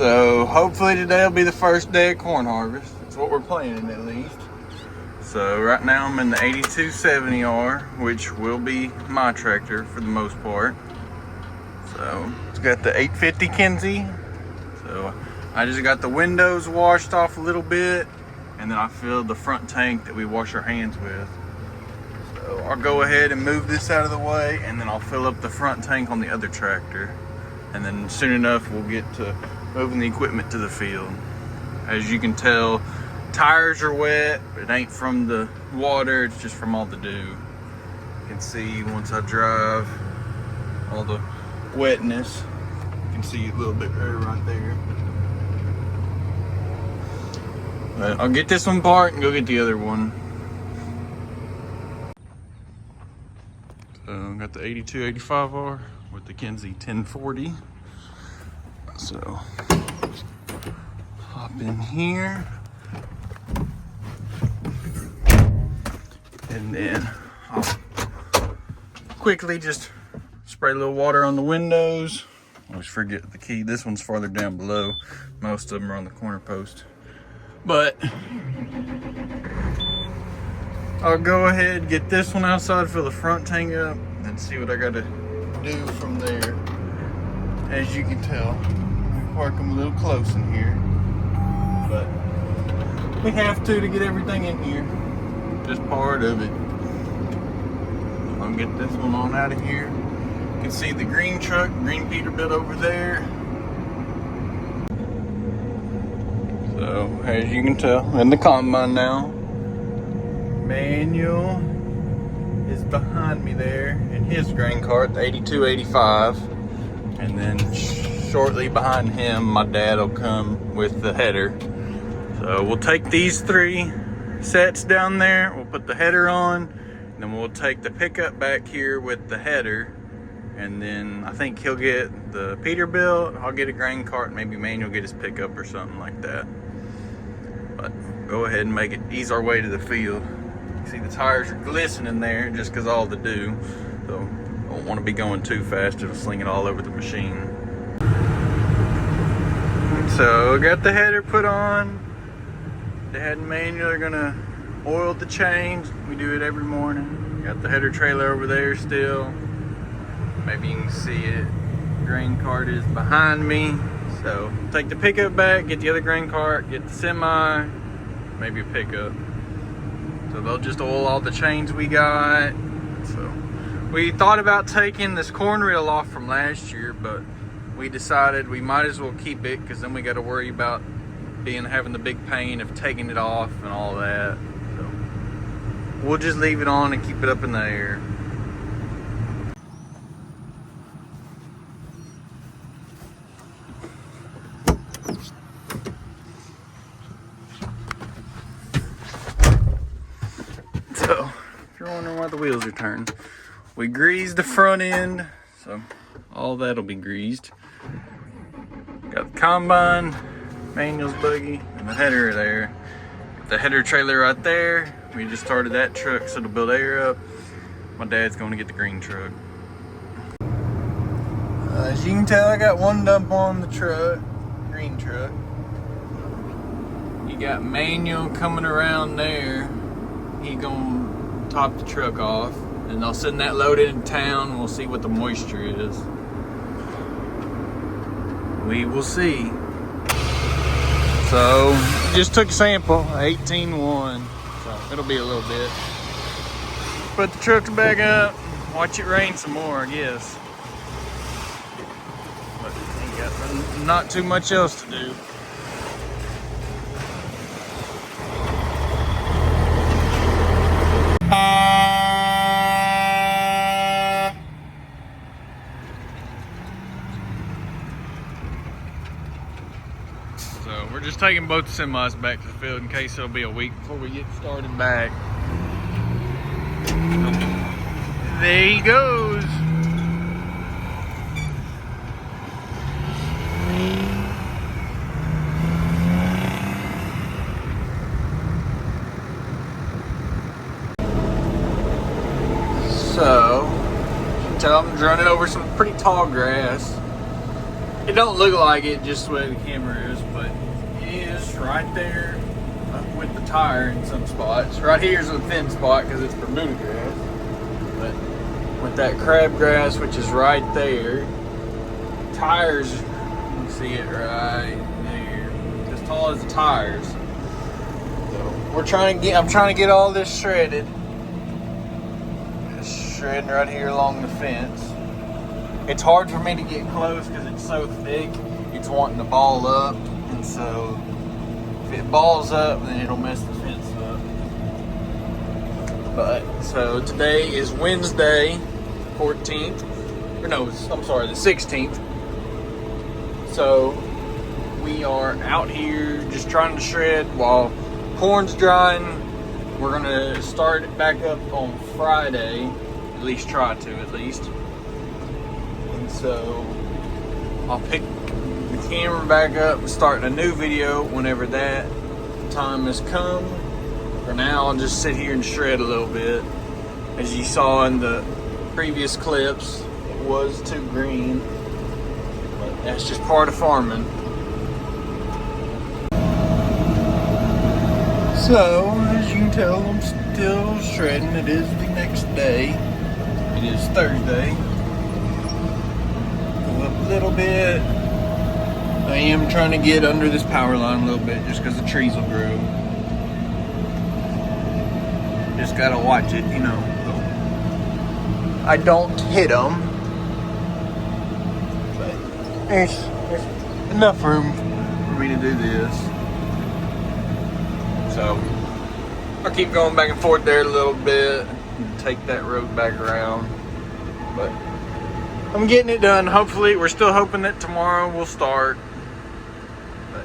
So hopefully today will be the first day of corn harvest. That's what we're planning at least. So right now I'm in the 8270R, which will be my tractor for the most part. So it's got the 850 Kinze. So I just got the windows washed off a little bit, and then I filled the front tank that we wash our hands with. So I'll go ahead and move this out of the way, and then I'll fill up the front tank on the other tractor. And then soon enough we'll get to moving the equipment to the field. As you can tell, tires are wet, but it ain't from the water, it's just from all the dew. You can see once I drive all the wetness. You can see a little bit better right there. But I'll get this one apart and go get the other one. So I got the 8285R with the Kinze 1040. So hop in here. And then I'll quickly just spray a little water on the windows. I always forget the key. This one's farther down below. Most of them are on the corner post. But I'll go ahead and get this one outside, fill the front tank up, and see what I gotta do from there. As you can tell, I park them a little close in here. But we have to get everything in here. Just part of it. I'll get this one on out of here. You can see the green truck, green Peterbilt over there. So, as you can tell, in the combine now. Manuel is behind me there in his grain cart, the 8285. And then shortly behind him, my dad will come with the header. So we'll take these three sets down there, we'll put the header on, and then we'll take the pickup back here with the header, and then I think he'll get the Peterbilt, I'll get a grain cart, maybe Manuel get his pickup or something like that. But go ahead and ease our way to the field. You see the tires are glistening there just because all the dew, so don't want to be going too fast, it'll sling it all over the machine. So got the header put on. Dad and Manuel are gonna oil the chains. We do it every morning. Got the header trailer over there still. Maybe you can see it. Grain cart is behind me. So take the pickup back, get the other grain cart, get the semi, maybe a pickup. So they'll just oil all the chains we got. So we thought about taking this corn reel off from last year, but we decided we might as well keep it, because then we got to worry about having the big pain of taking it off and all that. So we'll just leave it on and keep it up in the air. So if you're wondering why the wheels are turning, we greased the front end, so all that'll be greased. Got the combine, Manuel's buggy, and the header there. The header trailer right there. We just started that truck, so to build air up. My dad's going to get the green truck. As you can tell, I got one dump on the truck, green truck. You got Manuel coming around there. He gonna top the truck off, and I'll send that load in town. We'll see what the moisture is. We will see. So, just took a sample, 18.1, so it'll be a little bit. Put the truck back up, watch it rain some more, I guess. But ain't got not too much else to do. So we're just taking both the semis back to the field in case it'll be a week before we get started back. There he goes. So, you can tell I'm running over some pretty tall grass. It don't look like it just the way the camera is, but it is right there with the tire in some spots. Right here's a thin spot because it's Bermuda grass. But with that crabgrass, which is right there, tires, you can see it right there, as tall as the tires. So I'm trying to get all this shredded. Just shredding right here along the fence. It's hard for me to get close because it's so thick. It's wanting to ball up, and so if it balls up, then it'll mess the fence up. But so today is Wednesday, 14th, or no, I'm sorry, the 16th. So we are out here just trying to shred while corn's drying. We're gonna start it back up on Friday, at least try to at least. So I'll pick the camera back up and start a new video whenever that time has come. For now, I'll just sit here and shred a little bit. As you saw in the previous clips, it was too green, but that's just part of farming. So, as you can tell, I'm still shredding. It is the next day. It is Thursday. A little bit. I am trying to get under this power line a little bit just because the trees will grow. Just gotta watch it, you know. I don't hit them. But there's enough room for me to do this. So I'll keep going back and forth there a little bit and take that road back around. But I'm getting it done. Hopefully, we're still hoping that tomorrow we'll start. But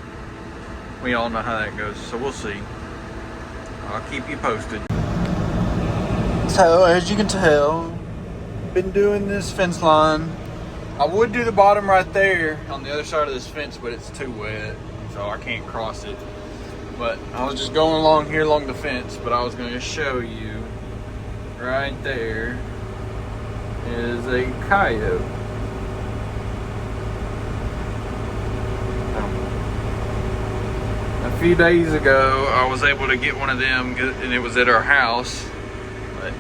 we all know how that goes, so we'll see. I'll keep you posted. So, as you can tell, been doing this fence line. I would do the bottom right there on the other side of this fence, but it's too wet, so I can't cross it. But I was just going along here along the fence, but I was going to show you right there is a coyote. A few days ago, I was able to get one of them, and it was at our house. But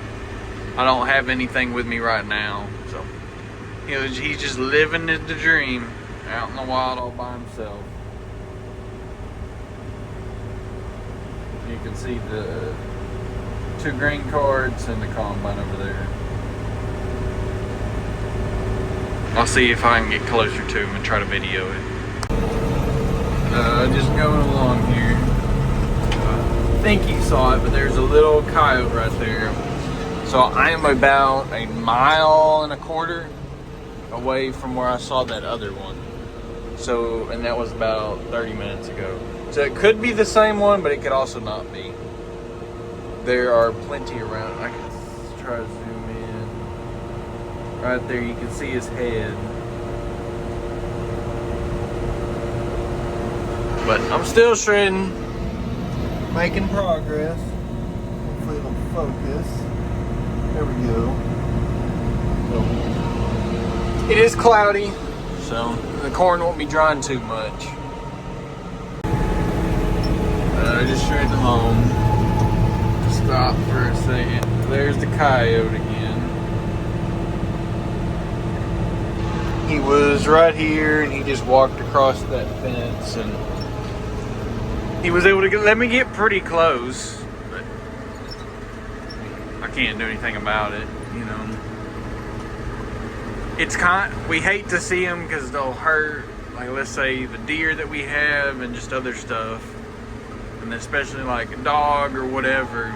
I don't have anything with me right now, so he's just living the dream out in the wild all by himself. You can see the 2 green cards and the combine over there. I'll see if I can get closer to him and try to video it. Just going along here. I think you saw it, but there's a little coyote right there. So I am about 1.25 miles away from where I saw that other one. So, and that was about 30 minutes ago. So it could be the same one, but it could also not be. There are plenty around. I can try to zoom in. Right there, you can see his head. But I'm still shredding, making progress. Hopefully it'll focus. There we go. So, it is cloudy, so the corn won't be drying too much. I just shredded home. Stop for a second. There's the coyote again. He was right here, and he just walked across that fence, and he was able to let me get pretty close, but I can't do anything about it, you know. It's we hate to see them because they'll hurt, like let's say the deer that we have and just other stuff, and especially like a dog or whatever.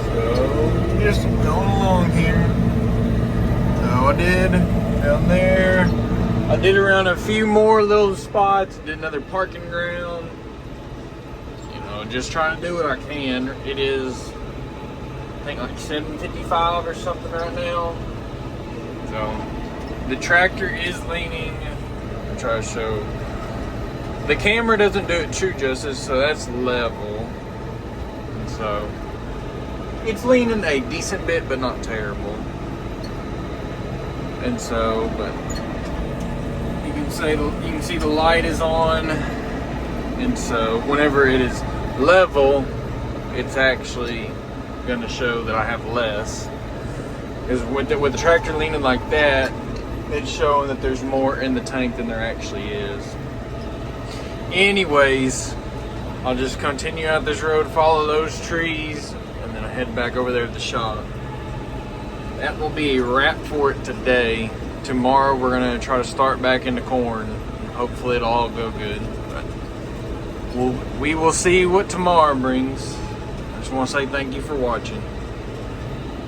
So just going along here. So I did down there. I did around a few more little spots, did another parking ground. You know, just trying to do what I can. It is, I think like 7:55 or something right now. So the tractor is leaning. I'll try to show. The camera doesn't do it true justice, so that's level. So it's leaning a decent bit, but not terrible. And so, but you can see the light is on, and so whenever it is level, it's actually going to show that I have less. Because with the tractor leaning like that, it's showing that there's more in the tank than there actually is. Anyways, I'll just continue out this road, follow those trees, and then I head back over there to the shop. That will be a wrap for it today. Tomorrow we're gonna try to start back into corn. Hopefully it'll all go good. But we will see what tomorrow brings. I just want to say thank you for watching.